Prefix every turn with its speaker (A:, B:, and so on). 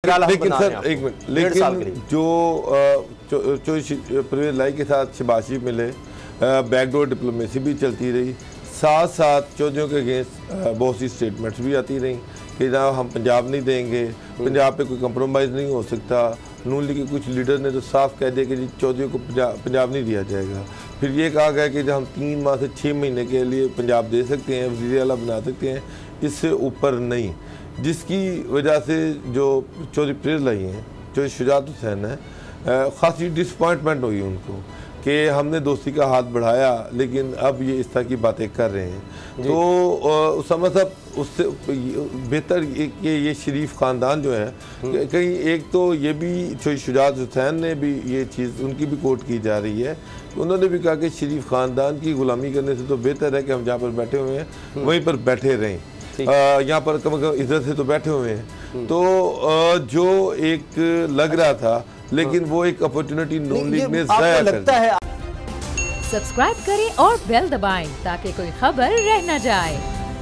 A: लेकिन सर एक मिनट, लेकिन जो परवेज लाई के साथ शबाशी मिले, बैकडोर डिप्लोमेसी भी चलती रही, साथ साथ चौधरियों के अगेंस्ट बहुत सी स्टेटमेंट्स भी आती रही कि ना हम पंजाब नहीं देंगे, पंजाब पे कोई कंप्रोमाइज़ नहीं हो सकता। नून लीग के कुछ लीडर ने तो साफ कह दिया कि जी चौधरियों को पंजाब नहीं दिया जाएगा। फिर ये कहा गया कि हम 3 माह से 6 महीने के लिए पंजाब दे सकते हैं, वज़ीर आला बना सकते हैं, इससे ऊपर नहीं। जिसकी वजह से जो चौधरी परवेज लाई हैं, चौधरी शुजात हुसैन है, ख़ासी डिसअपॉइंटमेंट हुई उनको कि हमने दोस्ती का हाथ बढ़ाया लेकिन अब ये इस तरह की बातें कर रहे हैं। तो समझ साहब उससे बेहतर कि ये शरीफ ख़ानदान जो है, कहीं एक तो ये भी चौधरी शुजात हुसैन ने भी ये चीज़ उनकी भी कोट की जा रही है, उन्होंने भी कहा कि शरीफ ख़ानदान की ग़ुलामी करने से तो बेहतर है कि हम जहाँ पर बैठे हुए हैं वहीं पर बैठे रहें, यहाँ पर कम कम इज्जत से तो बैठे हुए हैं। तो जो एक लग रहा था, लेकिन वो एक अपॉर्चुनिटी नून लीग ने ज़ाया कर दी।
B: सब्सक्राइब करें और बेल दबाएं ताकि कोई खबर रह न जाए।